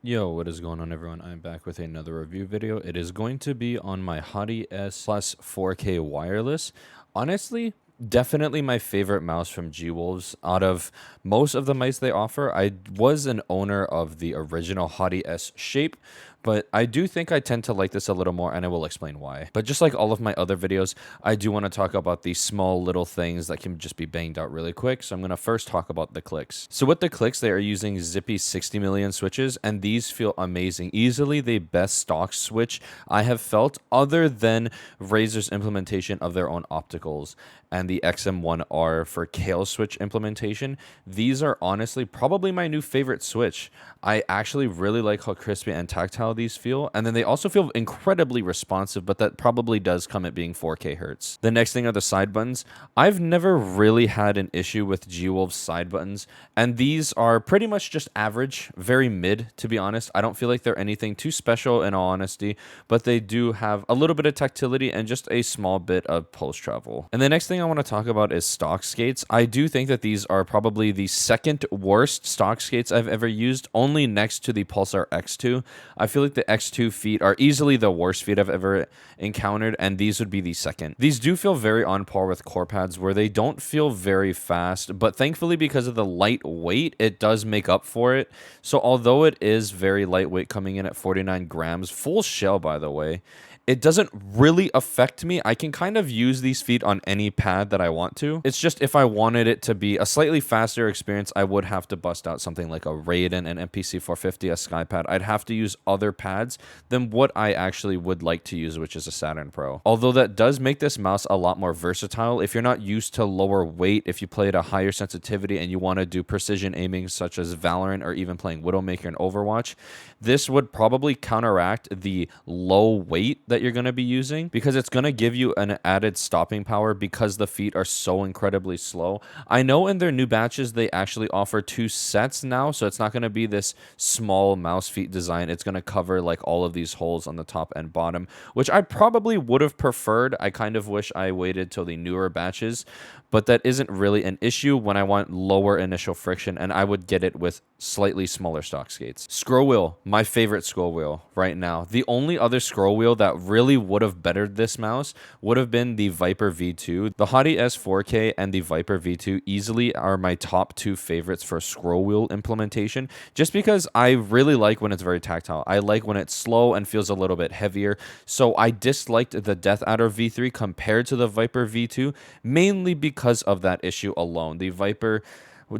Yo, what is going on, everyone? I'm back with another review video. It is going to be on my Hati-S plus 4K wireless. Honestly, definitely my favorite mouse from G-Wolves. Out of most of the mice they offer, I was an owner of the original Hati-S shape, but I do think I tend to like this a little more, and I will explain why. But just like all of my other videos, I do want to talk about these small little things that can just be banged out really quick. So I'm going to first talk about the clicks. So with the clicks, they are using Zippy 60 million switches, and these feel amazing. Easily the best stock switch I have felt, other than Razer's implementation of their own opticals and the XM1R for Kale switch implementation. These are honestly probably my new favorite switch. I actually really like how crispy and tactile these feel, and then they also feel incredibly responsive, but that probably does come at being 4K hertz. The next thing are the side buttons. I've never really had an issue with G-Wolf's side buttons, and these are pretty much just average, very mid, to be honest. I don't feel like they're anything too special in all honesty, but they do have a little bit of tactility and just a small bit of pulse travel. And the next thing I want to talk about is stock skates. I do think that these are probably the second worst stock skates I've ever used, only next to the Pulsar X2. I feel like the X2 feet are easily the worst feet I've ever encountered, and these would be the second. These do feel very on par with core pads, where they don't feel very fast, but thankfully because of the light weight, it does make up for it. So although it is very lightweight, coming in at 49 grams, full shell by the way, it doesn't really affect me. I can kind of use these feet on any pad that I want to. It's just if I wanted it to be a slightly faster experience, I would have to bust out something like a Raiden, an MPC 450, a SkyPad. I'd have to use other pads than what I actually would like to use, which is a Saturn Pro. Although that does make this mouse a lot more versatile. If you're not used to lower weight, if you play at a higher sensitivity and you want to do precision aiming such as Valorant or even playing Widowmaker and Overwatch, this would probably counteract the low weight that you're going to be using, because it's going to give you an added stopping power because the feet are so incredibly slow. I know in their new batches they actually offer 2 sets now, so it's not going to be this small mouse feet design. It's going to cover like all of these holes on the top and bottom, which I probably would have preferred. I kind of wish I waited till the newer batches, but that isn't really an issue when I want lower initial friction, and I would get it with slightly smaller stock skates. Scroll wheel, my favorite scroll wheel right now. The only other scroll wheel that really would have bettered this mouse would have been the Viper V2. The Hati-S 4K and the Viper V2 easily are my top 2 favorites for scroll wheel implementation, just because I really like when it's very tactile. I like when it's slow and feels a little bit heavier. So I disliked the Death Adder V3 compared to the Viper V2, mainly because of that issue alone. The Viper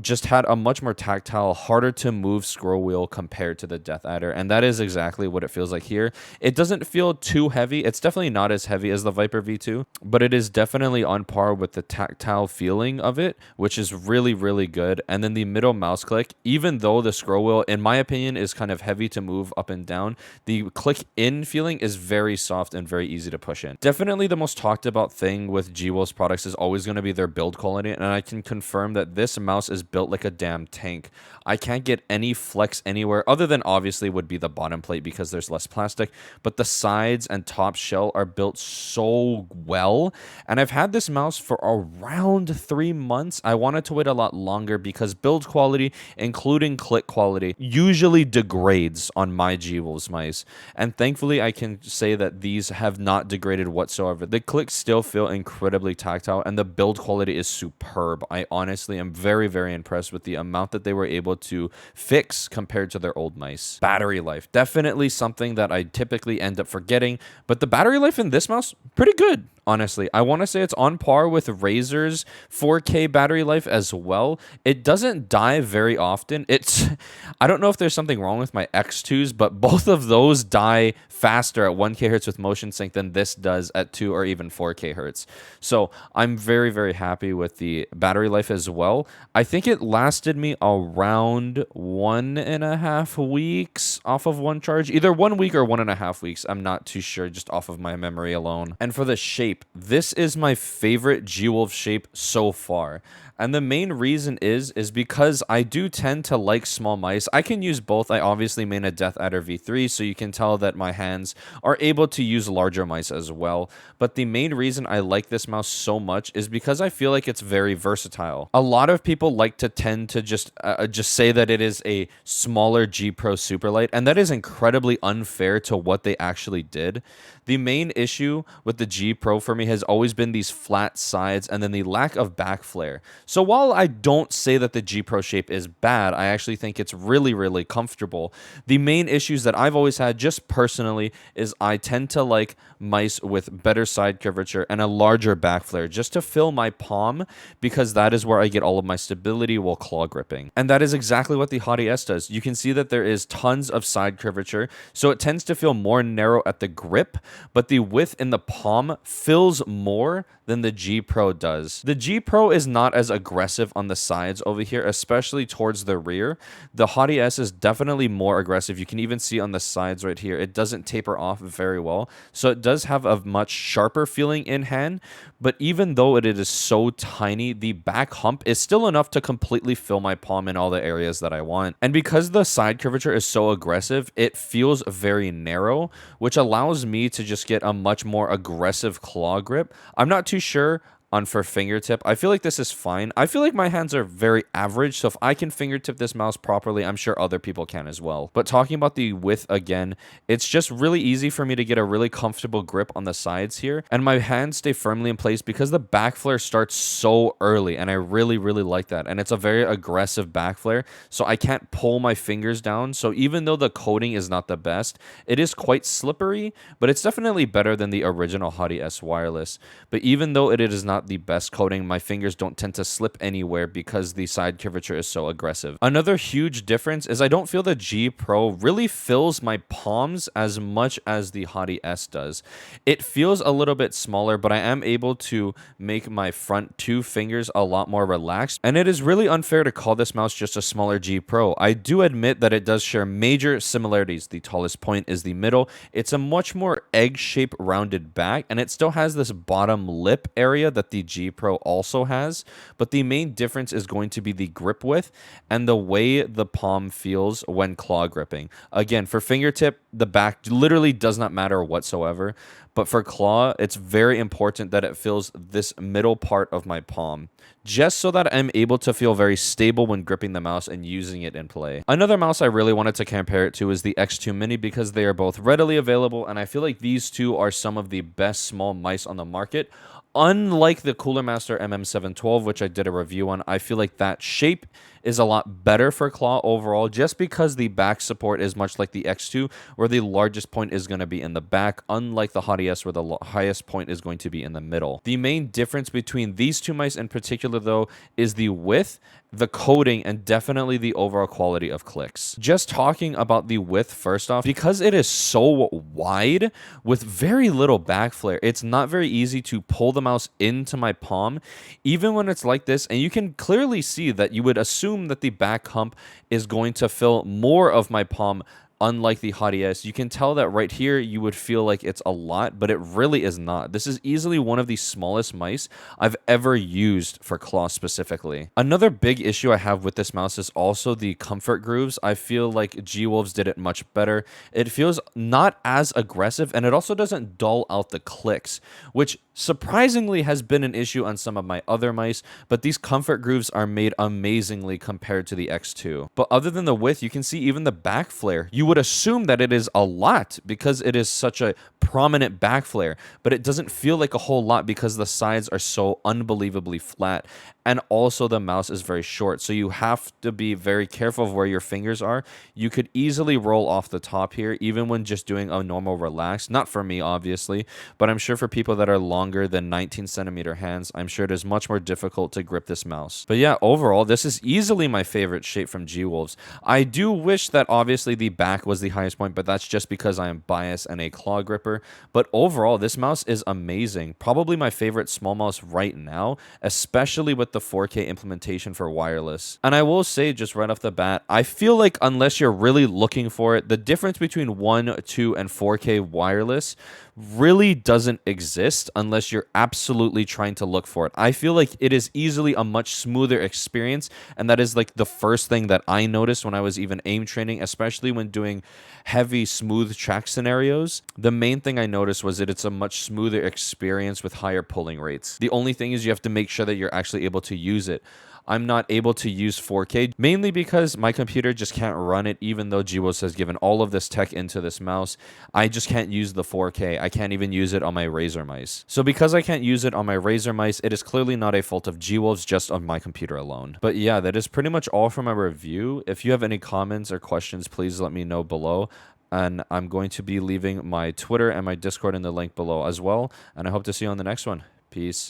just had a much more tactile, harder to move scroll wheel compared to the Death Adder, and that is exactly what it feels like here. It doesn't feel too heavy. It's definitely not as heavy as the Viper V2, but it is definitely on par with the tactile feeling of it, which is really, really good. And then the middle mouse click, even though the scroll wheel, in my opinion, is kind of heavy to move up and down, the click in feeling is very soft and very easy to push in. Definitely the most talked about thing with G-Wolf's products is always going to be their build quality, and I can confirm that this mouse is built like a damn tank. I can't get any flex anywhere other than obviously would be the bottom plate because there's less plastic, but the sides and top shell are built so well. And I've had this mouse for around 3 months. I wanted to wait a lot longer because build quality, including click quality, usually degrades on my G-Wolves mice. And thankfully I can say that these have not degraded whatsoever. The clicks still feel incredibly tactile and the build quality is superb. I honestly am very, very impressed with the amount that they were able to fix compared to their old mice. Battery life, definitely something that I typically end up forgetting, but the battery life in this mouse, pretty good. Honestly, I want to say it's on par with Razer's 4K battery life as well. It doesn't die very often. I don't know if there's something wrong with my X2s, but both of those die faster at 1K hertz with motion sync than this does at 2 or even 4K hertz. So I'm very, very happy with the battery life as well. I think it lasted me around 1.5 weeks off of one charge, either 1 week or 1.5 weeks. I'm not too sure, just off of my memory alone. And for the shape, this is my favorite G-Wolf shape so far. And the main reason is because I do tend to like small mice. I can use both. I obviously main a Death Adder V3, so you can tell that my hands are able to use larger mice as well. But the main reason I like this mouse so much is because I feel like it's very versatile. A lot of people like to tend to just say that it is a smaller G Pro Superlight, and that is incredibly unfair to what they actually did. The main issue with the G Pro for me has always been these flat sides and then the lack of back flare. So while I don't say that the G Pro shape is bad, I actually think it's really, really comfortable. The main issues that I've always had, just personally, is I tend to like mice with better side curvature and a larger back flare just to fill my palm, because that is where I get all of my stability while claw gripping. And that is exactly what the Hati-S does. You can see that there is tons of side curvature, so it tends to feel more narrow at the grip, but the width in the palm fills more than the G Pro does. The G Pro is not as aggressive on the sides over here, especially towards the rear. The Hati-S is definitely more aggressive. You can even see on the sides right here, it doesn't taper off very well. So it does have a much sharper feeling in hand, but even though it is so tiny, the back hump is still enough to completely fill my palm in all the areas that I want. And because the side curvature is so aggressive, it feels very narrow, which allows me to just get a much more aggressive claw grip. I'm not too sure on for fingertip. I feel like this is fine. I feel like my hands are very average, so if I can fingertip this mouse properly, I'm sure other people can as well. But talking about the width again, it's just really easy for me to get a really comfortable grip on the sides here, and my hands stay firmly in place because the back flare starts so early, and I really, really like that. And it's a very aggressive back flare, so I can't pull my fingers down. So even though the coating is not the best, it is quite slippery, but it's definitely better than the original Hati-S wireless. But even though it is not the best coating, my fingers don't tend to slip anywhere because the side curvature is so aggressive. Another huge difference is I don't feel the G Pro really fills my palms as much as the Hati-S does. It feels a little bit smaller, but I am able to make my front two fingers a lot more relaxed, and it is really unfair to call this mouse just a smaller G Pro. I do admit that it does share major similarities. The tallest point is the middle. It's a much more egg-shaped rounded back, and it still has this bottom lip area that the G Pro also has, but the main difference is going to be the grip width and the way the palm feels when claw gripping. Again, for fingertip, the back literally does not matter whatsoever, but for claw, it's very important that it fills this middle part of my palm, just so that I'm able to feel very stable when gripping the mouse and using it in play. Another mouse I really wanted to compare it to is the X2 Mini, because they are both readily available, and I feel like these two are some of the best small mice on the market. Unlike the Cooler Master MM712, which I did a review on, I feel like that shape is a lot better for claw overall, just because the back support is much like the X2, where the largest point is going to be in the back, unlike the Hati-S, where the highest point is going to be in the middle. The main difference between these two mice in particular, though, is the width, the coating, and definitely the overall quality of clicks. Just talking about the width first off, because it is so wide with very little back flare, it's not very easy to pull the mouse into my palm, even when it's like this, and you can clearly see that you would assume that the back hump is going to fill more of my palm. Unlike the Hati-S, you can tell that right here you would feel like it's a lot, but it really is not. This is easily one of the smallest mice I've ever used for claw specifically. Another big issue I have with this mouse is also the comfort grooves. I feel like G-Wolves did it much better. It feels not as aggressive, and it also doesn't dull out the clicks, which surprisingly has been an issue on some of my other mice, but these comfort grooves are made amazingly compared to the X2. But other than the width, you can see even the back flare. You would assume that it is a lot because it is such a prominent back flare, but it doesn't feel like a whole lot because the sides are so unbelievably flat, and also the mouse is very short, so you have to be very careful of where your fingers are. You could easily roll off the top here, even when just doing a normal relax. Not for me, obviously, but I'm sure for people that are longer than 19 centimeter hands, I'm sure it is much more difficult to grip this mouse. But yeah, overall, this is easily my favorite shape from G-Wolves. I do wish that obviously the back back was the highest point, but that's just because I am biased and a claw gripper. But overall, this mouse is amazing. Probably my favorite small mouse right now, especially with the 4K implementation for wireless. And I will say just right off the bat, I feel like unless you're really looking for it, the difference between 1, 2, and 4K wireless really doesn't exist unless you're absolutely trying to look for it. I feel like it is easily a much smoother experience, and that is like the first thing that I noticed when I was even aim training, especially when doing heavy smooth track scenarios. The main thing I noticed was that it's a much smoother experience with higher pulling rates. The only thing is you have to make sure that you're actually able to use it. I'm not able to use 4K, mainly because my computer just can't run it, even though GWOS has given all of this tech into this mouse. I just can't use the 4K. I can't even use it on my Razer mice. So because I can't use it on my Razer mice, it is clearly not a fault of GWOS, just on my computer alone. But yeah, that is pretty much all for my review. If you have any comments or questions, please let me know below. And I'm going to be leaving my Twitter and my Discord in the link below as well. And I hope to see you on the next one. Peace.